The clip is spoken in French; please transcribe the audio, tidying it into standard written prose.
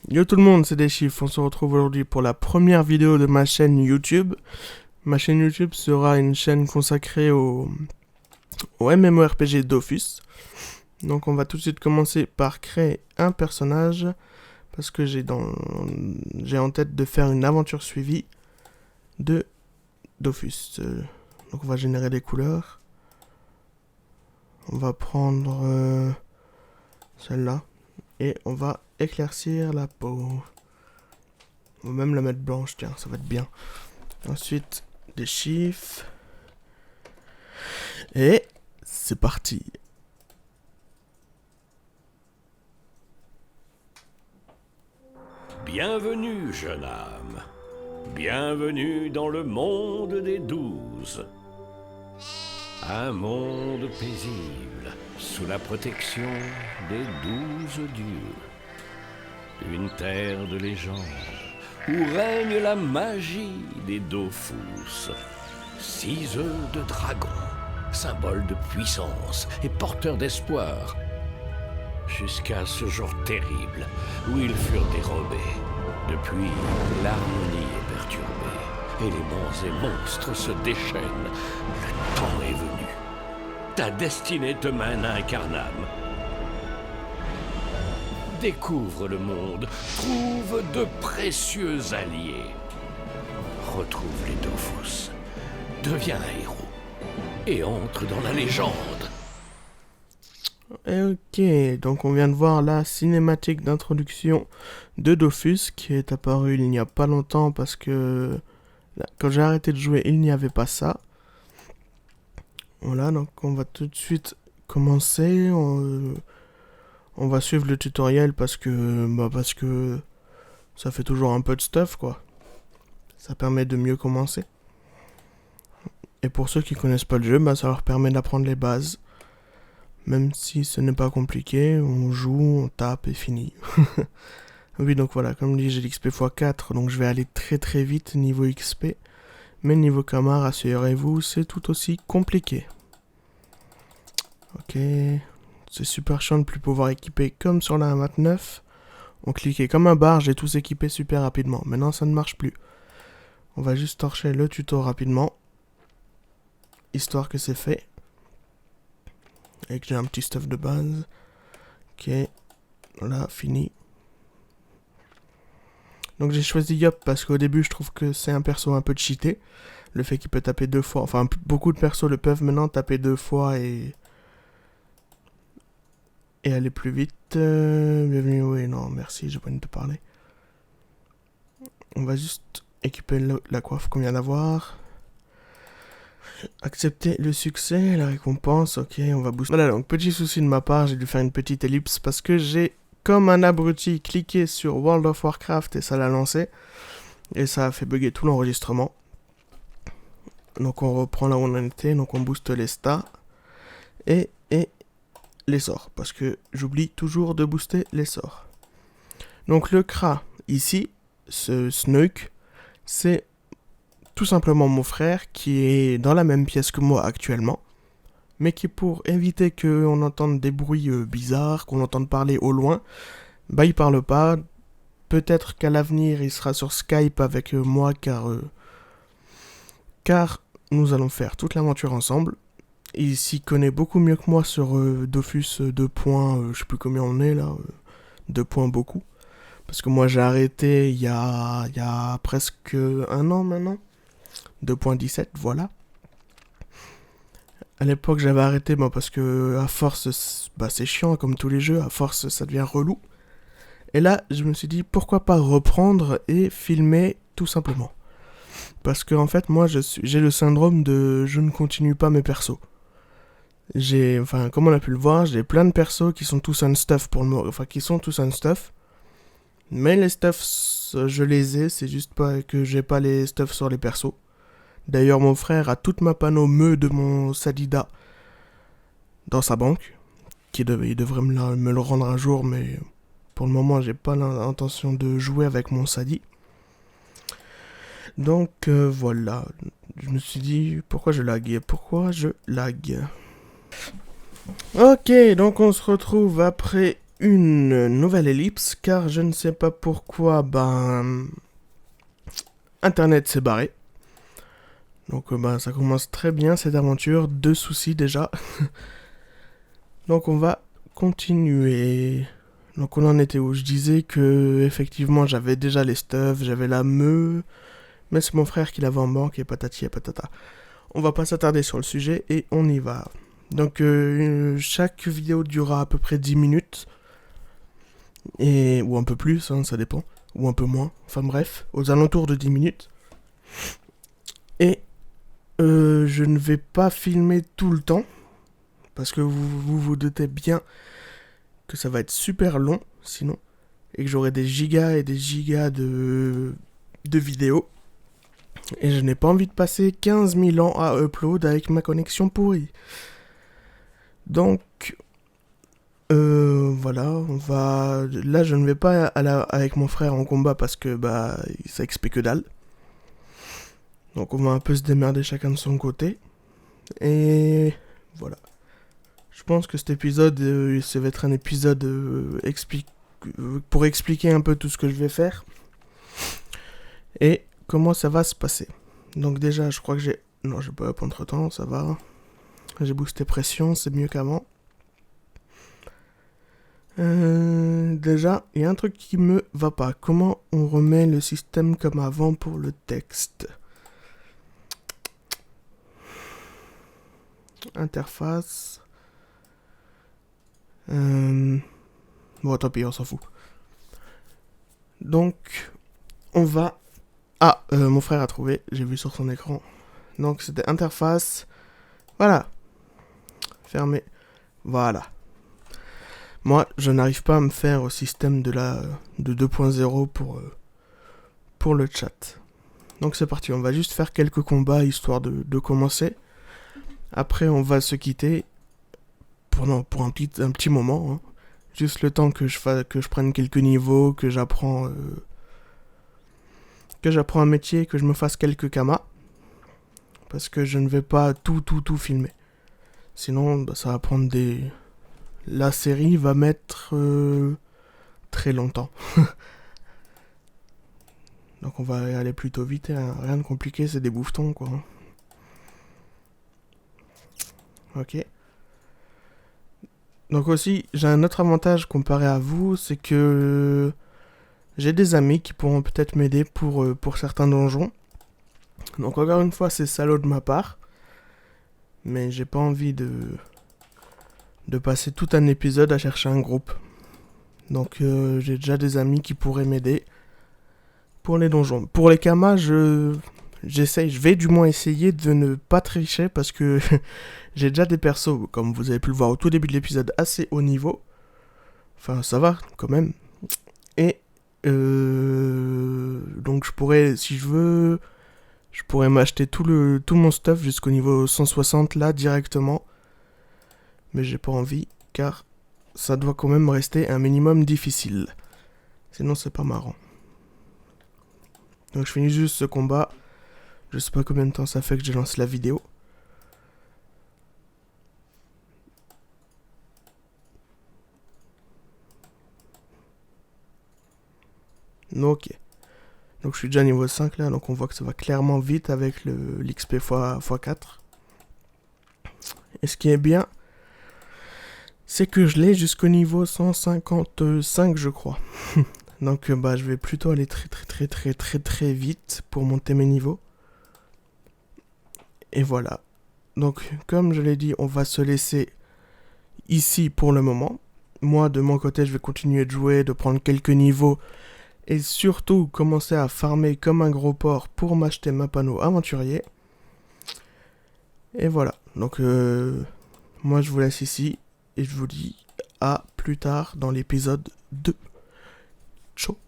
Yo tout le monde, c'est des chiffres. On se retrouve aujourd'hui pour la première vidéo de ma chaîne YouTube. Ma chaîne YouTube sera une chaîne consacrée au MMORPG Dofus. Donc on va tout de suite commencer par créer un personnage parce que j'ai en tête de faire une aventure suivie de Dofus. Donc on va générer des couleurs. On va prendre celle-là et on va éclaircir la peau. On va même la mettre blanche, tiens, ça va être bien. Ensuite, des chiffres. Et c'est parti. Bienvenue, jeune âme. Bienvenue dans le monde des 12. Un monde paisible, sous la protection des 12 dieux. Une terre de légende, où règne la magie des Dofus. 6 œufs de dragon, symbole de puissance et porteur d'espoir. Jusqu'à ce jour terrible où ils furent dérobés. Depuis, l'harmonie est perturbée. Éléments et monstres se déchaînent. Le temps est venu. Ta destinée te mène à Incarnam. Découvre le monde, trouve de précieux alliés. Retrouve les Dofus, deviens un héros et entre dans la légende. Ok, donc on vient de voir la cinématique d'introduction de Dofus qui est apparue il n'y a pas longtemps parce que quand j'ai arrêté de jouer, il n'y avait pas ça. Voilà, donc on va tout de suite commencer. On va suivre le tutoriel parce que ça fait toujours un peu de stuff, quoi. Ça permet de mieux commencer. Et pour ceux qui connaissent pas le jeu, ça leur permet d'apprendre les bases. Même si ce n'est pas compliqué, on joue, on tape et fini. Oui, donc voilà, comme dit, j'ai l'XP x4, donc je vais aller très très vite niveau XP. Mais niveau Kamar, assurez-vous, c'est tout aussi compliqué. Ok, c'est super chiant de plus pouvoir équiper comme sur la 29. On cliquait comme un bar, j'ai tous équipé super rapidement. Maintenant, ça ne marche plus. On va juste torcher le tuto rapidement, histoire que c'est fait. Et que j'ai un petit stuff de base. Ok, voilà, fini. Donc j'ai choisi Yop parce qu'au début je trouve que c'est un perso un peu cheaté. Le fait qu'il peut taper 2 fois, enfin beaucoup de persos le peuvent maintenant taper 2 fois et aller plus vite. Bienvenue, oui, non, merci, j'ai pas envie de te parler. On va juste équiper la coiffe qu'on vient d'avoir. Accepter le succès, la récompense, ok, on va booster. Voilà, donc petit souci de ma part, j'ai dû faire une petite ellipse parce que j'ai, comme un abruti, cliqué sur World of Warcraft et ça l'a lancé. Et ça a fait bugger tout l'enregistrement. Donc on reprend là où on en était, donc on booste les stats et les sorts, parce que j'oublie toujours de booster les sorts. Donc le Kra, ici, ce Snook, c'est tout simplement mon frère qui est dans la même pièce que moi actuellement, mais qui pour éviter qu'on entende des bruits bizarres, qu'on entende parler au loin, il parle pas. Peut-être qu'à l'avenir il sera sur Skype avec moi car nous allons faire toute l'aventure ensemble. Il s'y connaît beaucoup mieux que moi sur Dofus 2 points, je sais plus combien on est là, 2 points beaucoup. Parce que moi j'ai arrêté il y a presque un an maintenant. 2.17, voilà. À l'époque j'avais arrêté parce que à force c'est chiant comme tous les jeux, à force ça devient relou. Et là je me suis dit pourquoi pas reprendre et filmer tout simplement. Parce que en fait moi j'ai le syndrome de je ne continue pas mes persos. Comme on a pu le voir, j'ai plein de persos qui sont tous un stuff mais les stuffs, je les ai, c'est juste pas que j'ai pas les stuffs sur les persos. D'ailleurs, mon frère a toute ma panneau de mon Sadida dans sa banque. Il devrait me le rendre un jour, mais pour le moment, j'ai pas l'intention de jouer avec mon Sadi. Donc voilà, je me suis dit pourquoi je lag. Ok, donc on se retrouve après une nouvelle ellipse, car je ne sais pas pourquoi, Internet s'est barré. Donc ça commence très bien cette aventure, 2 soucis déjà. Donc on va continuer. Donc on en était où? Je disais que effectivement j'avais déjà les stuffs, j'avais la meu, mais c'est mon frère qui l'avait en banque et patati et patata. On va pas s'attarder sur le sujet et on y va. Donc chaque vidéo durera à peu près 10 minutes. Ou un peu plus, hein, ça dépend. Ou un peu moins. Enfin bref, aux alentours de 10 minutes. Et je ne vais pas filmer tout le temps. Parce que vous doutez bien que ça va être super long, sinon. Et que j'aurai des gigas et des gigas de vidéos. Et je n'ai pas envie de passer 15 000 ans à upload avec ma connexion pourrie. Donc, voilà, on va... Là, je ne vais pas avec mon frère en combat parce que, ça XP que dalle. Donc, on va un peu se démerder chacun de son côté. Et voilà. Je pense que cet épisode, ça va être un épisode pour expliquer un peu tout ce que je vais faire. Et comment ça va se passer. Donc déjà, je crois que j'ai... Non, j'ai pas up entre temps, ça va. J'ai boosté pression, c'est mieux qu'avant. Déjà, il y a un truc qui me va pas. Comment on remet le système comme avant pour le texte? Interface. Bon, tant pis, on s'en fout. Donc, on va... Ah, mon frère a trouvé, j'ai vu sur son écran. Donc, c'était interface. Voilà. Fermé. Voilà. Moi, je n'arrive pas à me faire au système de 2.0 pour le chat. Donc, c'est parti. On va juste faire quelques combats histoire de commencer. Après, on va se quitter pour un petit moment. Hein. Juste le temps que je prenne quelques niveaux, que j'apprends un métier, que je me fasse quelques kamas. Parce que je ne vais pas tout filmer. Sinon, ça va prendre des... La série va mettre très longtemps. Donc on va aller plutôt vite, hein. Rien de compliqué, c'est des bouffetons quoi. Ok. Donc aussi, j'ai un autre avantage comparé à vous, c'est que j'ai des amis qui pourront peut-être m'aider pour certains donjons. Donc encore une fois, c'est salaud de ma part. Mais j'ai pas envie de passer tout un épisode à chercher un groupe. Donc j'ai déjà des amis qui pourraient m'aider pour les donjons. Pour les kamas, je vais du moins essayer de ne pas tricher parce que j'ai déjà des persos, comme vous avez pu le voir au tout début de l'épisode, assez haut niveau. Enfin, ça va quand même. Et donc je pourrais, si je veux, je pourrais m'acheter tout mon stuff jusqu'au niveau 160 là directement. Mais j'ai pas envie car ça doit quand même rester un minimum difficile. Sinon c'est pas marrant. Donc je finis juste ce combat. Je sais pas combien de temps ça fait que j'ai lancé la vidéo. Ok. Donc je suis déjà niveau 5 là, donc on voit que ça va clairement vite avec l'XP x4. Et ce qui est bien, c'est que je l'ai jusqu'au niveau 155 je crois. Donc je vais plutôt aller très vite pour monter mes niveaux. Et voilà. Donc comme je l'ai dit, on va se laisser ici pour le moment. Moi de mon côté je vais continuer de jouer, de prendre quelques niveaux. Et surtout commencer à farmer comme un gros porc pour m'acheter ma panneau aventurier. Et voilà. Donc moi je vous laisse ici. Et je vous dis à plus tard dans l'épisode 2. Ciao.